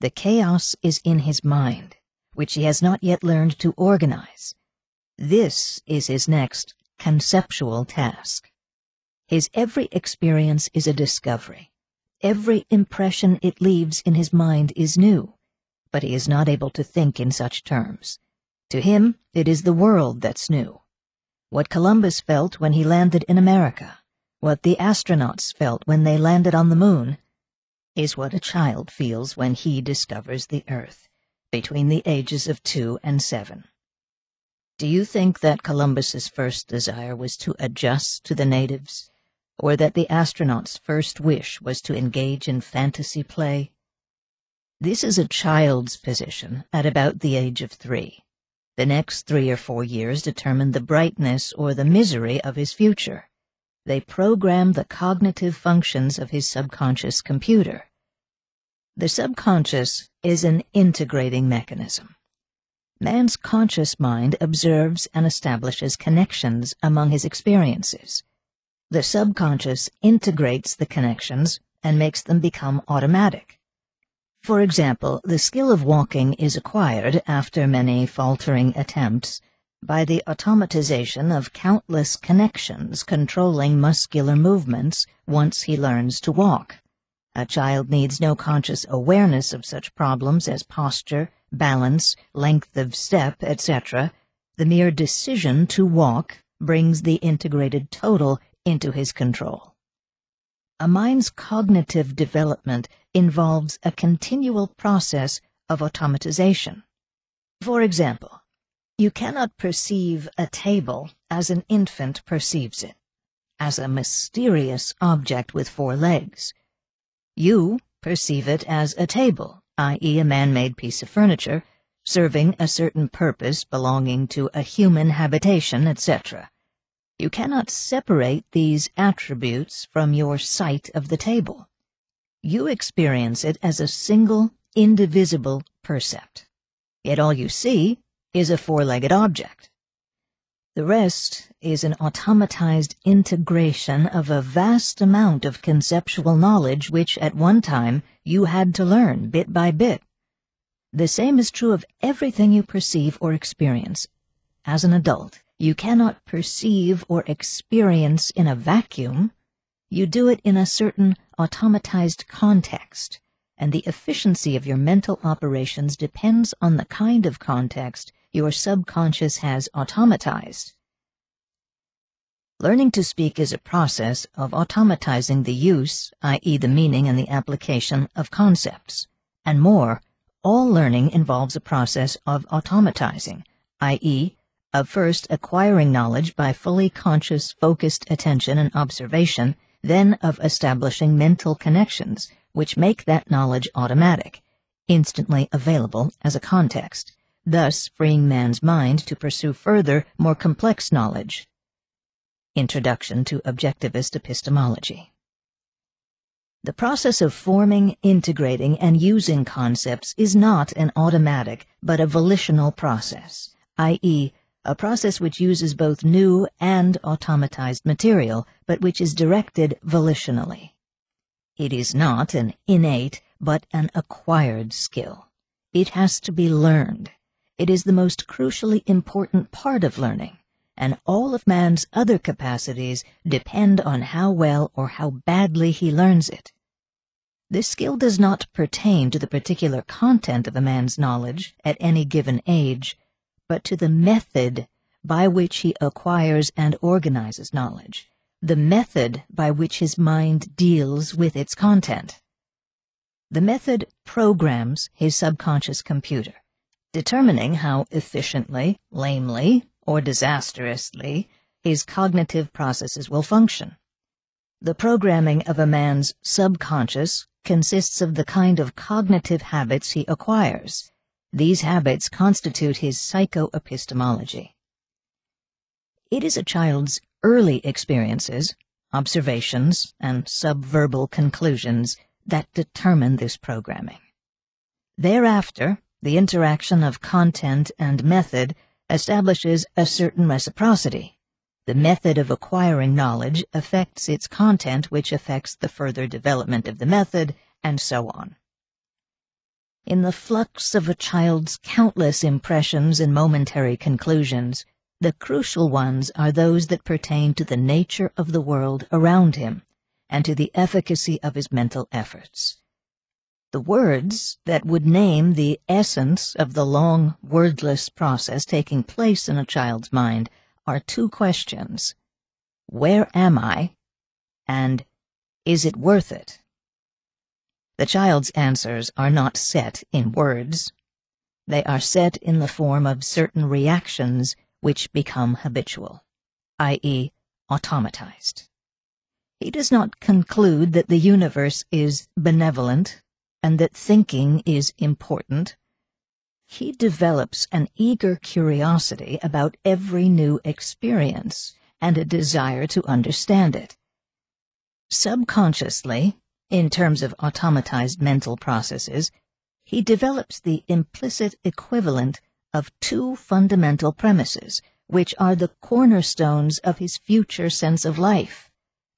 The chaos is in his mind, which he has not yet learned to organize. This is his next conceptual task. His every experience is a discovery. Every impression it leaves in his mind is new, but he is not able to think in such terms. To him, it is the world that's new. What Columbus felt when he landed in America, what the astronauts felt when they landed on the moon, is what a child feels when he discovers the Earth, between the ages of 2 and 7. Do you think that Columbus's first desire was to adjust to the natives, or that the astronaut's first wish was to engage in fantasy play? This is a child's position at about the age of 3. The next 3 or 4 years determine the brightness or the misery of his future. They program the cognitive functions of his subconscious computer. The subconscious is an integrating mechanism. Man's conscious mind observes and establishes connections among his experiences. The subconscious integrates the connections and makes them become automatic. For example, the skill of walking is acquired after many faltering attempts by the automatization of countless connections controlling muscular movements once he learns to walk. A child needs no conscious awareness of such problems as posture, balance, length of step, etc. The mere decision to walk brings the integrated total into his control. A mind's cognitive development involves a continual process of automatization. For example, you cannot perceive a table as an infant perceives it, as a mysterious object with 4 legs. You perceive it as a table, i.e. a man-made piece of furniture, serving a certain purpose belonging to a human habitation, etc. You cannot separate these attributes from your sight of the table. You experience it as a single, indivisible percept. Yet all you see is a 4-legged object. The rest is an automatized integration of a vast amount of conceptual knowledge which at one time you had to learn bit by bit. The same is true of everything you perceive or experience. As an adult, you cannot perceive or experience in a vacuum. You do it in a certain automatized context, and the efficiency of your mental operations depends on the kind of context your subconscious has automatized. Learning to speak is a process of automatizing the use, i.e. the meaning and the application of concepts. And more, all learning involves a process of automatizing, i.e. of first acquiring knowledge by fully conscious, focused attention and observation, then of establishing mental connections which make that knowledge automatic, instantly available as a context, thus freeing man's mind to pursue further, more complex knowledge. Introduction to Objectivist Epistemology. The process of forming, integrating, and using concepts is not an automatic but a volitional process, i.e., a process which uses both new and automatized material, but which is directed volitionally. It is not an innate but an acquired skill. It has to be learned. It is the most crucially important part of learning, and all of man's other capacities depend on how well or how badly he learns it. This skill does not pertain to the particular content of a man's knowledge at any given age, but to the method by which he acquires and organizes knowledge, the method by which his mind deals with its content. The method programs his subconscious computer, determining how efficiently, lamely, or disastrously his cognitive processes will function. The programming of a man's subconscious consists of the kind of cognitive habits he acquires. These habits constitute his psychoepistemology. It is a child's early experiences, observations, and subverbal conclusions that determine this programming. Thereafter, the interaction of content and method establishes a certain reciprocity. The method of acquiring knowledge affects its content, which affects the further development of the method, and so on. In the flux of a child's countless impressions and momentary conclusions, the crucial ones are those that pertain to the nature of the world around him and to the efficacy of his mental efforts. The words that would name the essence of the long, wordless process taking place in a child's mind are two questions: where am I? And is it worth it? The child's answers are not set in words. They are set in the form of certain reactions which become habitual, i.e., automatized. He does not conclude that the universe is benevolent and that thinking is important. He develops an eager curiosity about every new experience and a desire to understand it. Subconsciously, in terms of automatized mental processes, he develops the implicit equivalent of two fundamental premises, which are the cornerstones of his future sense of life,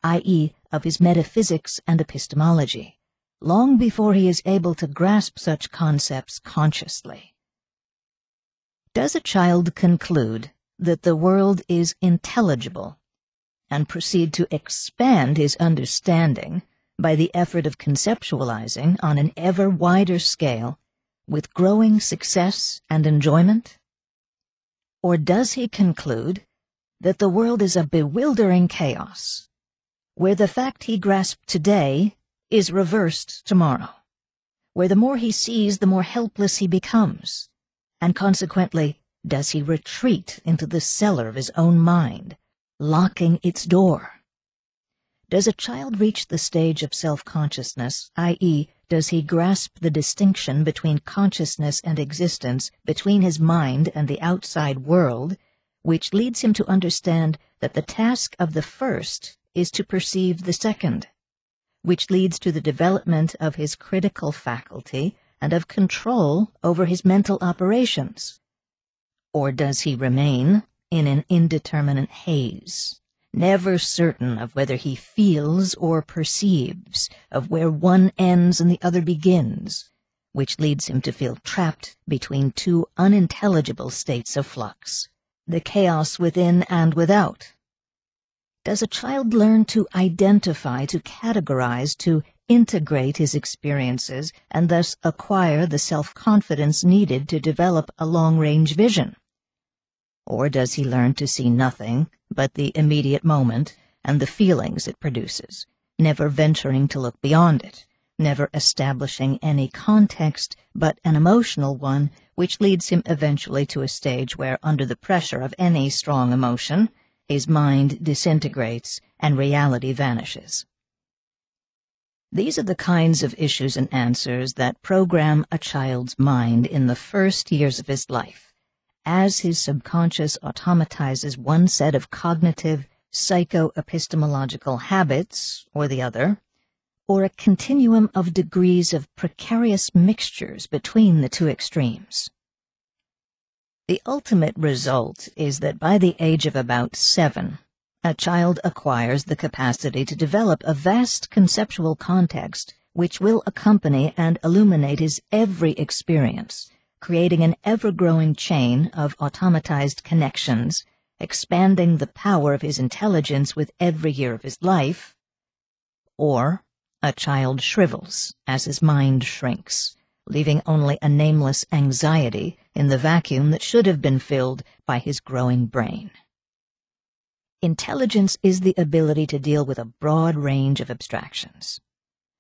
i.e., of his metaphysics and epistemology, long before he is able to grasp such concepts consciously. Does a child conclude that the world is intelligible and proceed to expand his understanding by the effort of conceptualizing on an ever wider scale with growing success and enjoyment? Or does he conclude that the world is a bewildering chaos, where the fact he grasped today is reversed tomorrow, where the more he sees, the more helpless he becomes, and consequently, does he retreat into the cellar of his own mind, locking its door? Does a child reach the stage of self-consciousness, i.e., does he grasp the distinction between consciousness and existence, between his mind and the outside world, which leads him to understand that the task of the first is to perceive the second, which leads to the development of his critical faculty and of control over his mental operations? Or does he remain in an indeterminate haze, never certain of whether he feels or perceives, of where one ends and the other begins, which leads him to feel trapped between two unintelligible states of flux, the chaos within and without? Does a child learn to identify, to categorize, to integrate his experiences, and thus acquire the self-confidence needed to develop a long-range vision? Or does he learn to see nothing but the immediate moment and the feelings it produces, never venturing to look beyond it, never establishing any context but an emotional one, which leads him eventually to a stage where, under the pressure of any strong emotion, his mind disintegrates and reality vanishes? These are the kinds of issues and answers that program a child's mind in the first years of his life, as his subconscious automatizes one set of cognitive, psycho-epistemological habits or the other, or a continuum of degrees of precarious mixtures between the two extremes. The ultimate result is that by the age of about 7, a child acquires the capacity to develop a vast conceptual context which will accompany and illuminate his every experience, creating an ever-growing chain of automatized connections, expanding the power of his intelligence with every year of his life. Or a child shrivels as his mind shrinks, leaving only a nameless anxiety in the vacuum that should have been filled by his growing brain. Intelligence is the ability to deal with a broad range of abstractions.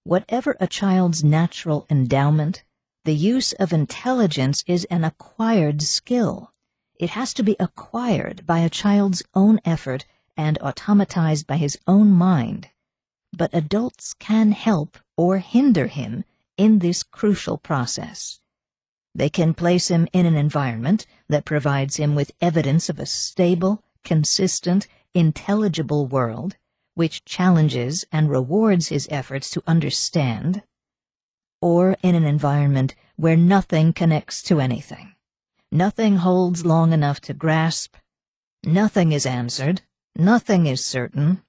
Whatever a child's natural endowment, the use of intelligence is an acquired skill. It has to be acquired by a child's own effort and automatized by his own mind. But adults can help or hinder him in this crucial process. They can place him in an environment that provides him with evidence of a stable, consistent, intelligible world, which challenges and rewards his efforts to understand, or in an environment where nothing connects to anything, nothing holds long enough to grasp, nothing is answered, nothing is certain,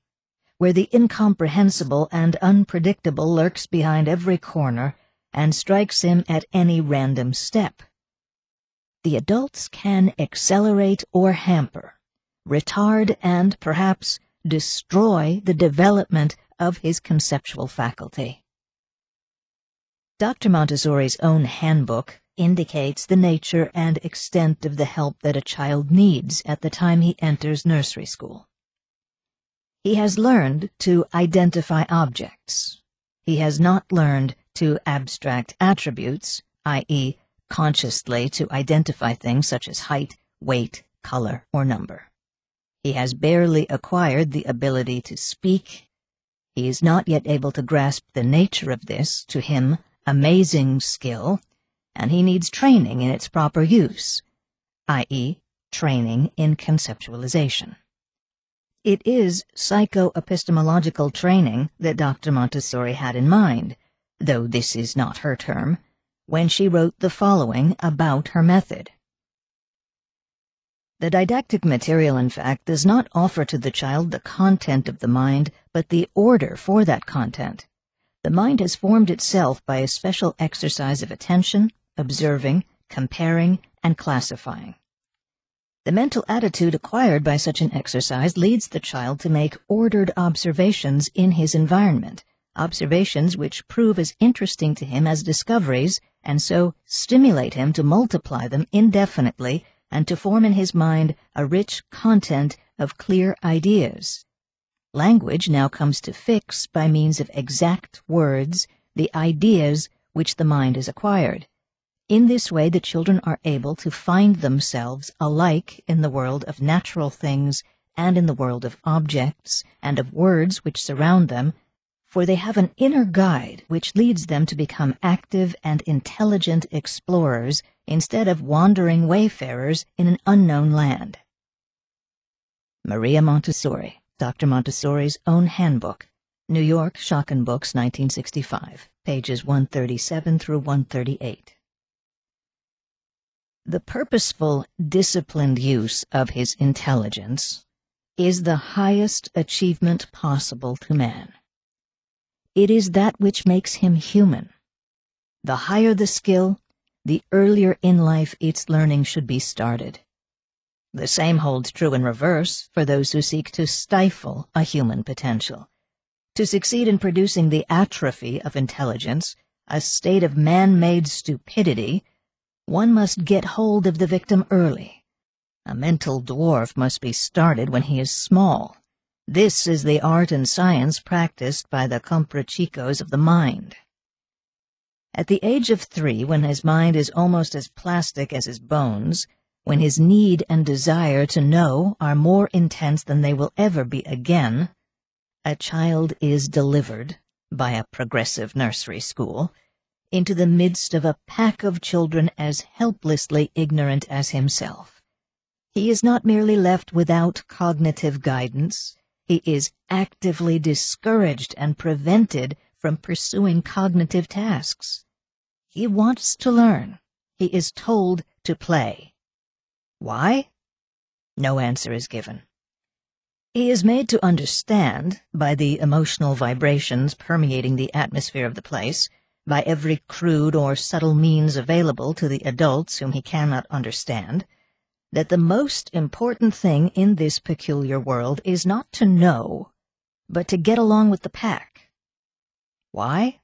where the incomprehensible and unpredictable lurks behind every corner, and strikes him at any random step. The adults can accelerate or hamper, retard and perhaps destroy the development of his conceptual faculty. Dr. Montessori's own handbook indicates the nature and extent of the help that a child needs at the time he enters nursery school. He has learned to identify objects. He has not learned to abstract attributes, i.e., consciously to identify things such as height, weight, color, or number. He has barely acquired the ability to speak. He is not yet able to grasp the nature of this, to him, amazing skill, and he needs training in its proper use, i.e., training in conceptualization. It is psycho-epistemological training that Dr. Montessori had in mind, though this is not her term, when she wrote the following about her method. The didactic material, in fact, does not offer to the child the content of the mind, but the order for that content. The mind has formed itself by a special exercise of attention, observing, comparing, and classifying. The mental attitude acquired by such an exercise leads the child to make ordered observations in his environment, observations which prove as interesting to him as discoveries, and so stimulate him to multiply them indefinitely and to form in his mind a rich content of clear ideas. Language now comes to fix, by means of exact words, the ideas which the mind has acquired. In this way, the children are able to find themselves alike in the world of natural things and in the world of objects and of words which surround them, for they have an inner guide which leads them to become active and intelligent explorers instead of wandering wayfarers in an unknown land. Maria Montessori, Dr. Montessori's own handbook, New York, Schocken Books, 1965, pages 137 through 138. The purposeful, disciplined use of his intelligence is the highest achievement possible to man. It is that which makes him human. The higher the skill, the earlier in life its learning should be started. The same holds true in reverse for those who seek to stifle a human potential. To succeed in producing the atrophy of intelligence, a state of man-made stupidity, one must get hold of the victim early. A mental dwarf must be started when he is small. This is the art and science practiced by the comprachicos of the mind. At the age of 3, when his mind is almost as plastic as his bones, when his need and desire to know are more intense than they will ever be again, a child is delivered, by a progressive nursery school, into the midst of a pack of children as helplessly ignorant as himself. He is not merely left without cognitive guidance, he is actively discouraged and prevented from pursuing cognitive tasks. He wants to learn. He is told to play. Why? No answer is given. He is made to understand, by the emotional vibrations permeating the atmosphere of the place, by every crude or subtle means available to the adults whom he cannot understand, that the most important thing in this peculiar world is not to know, but to get along with the pack. Why?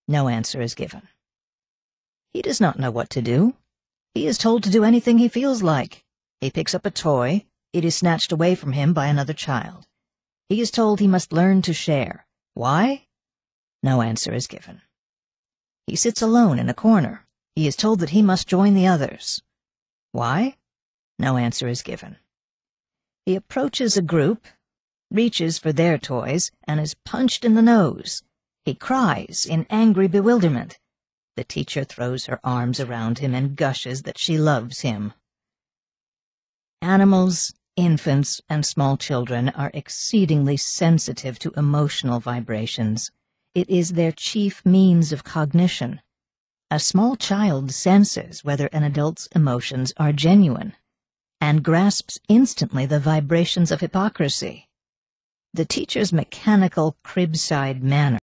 No answer is given. He does not know what to do. He is told to do anything he feels like. He picks up a toy, it is snatched away from him by another child. He is told he must learn to share. Why? No answer is given. He sits alone in a corner. He is told that he must join the others. Why? No answer is given. He approaches a group, reaches for their toys, and is punched in the nose. He cries in angry bewilderment. The teacher throws her arms around him and gushes that she loves him. Animals, infants, and small children are exceedingly sensitive to emotional vibrations. It is their chief means of cognition. A small child senses whether an adult's emotions are genuine, and grasps instantly the vibrations of hypocrisy. The teacher's mechanical crib-side manner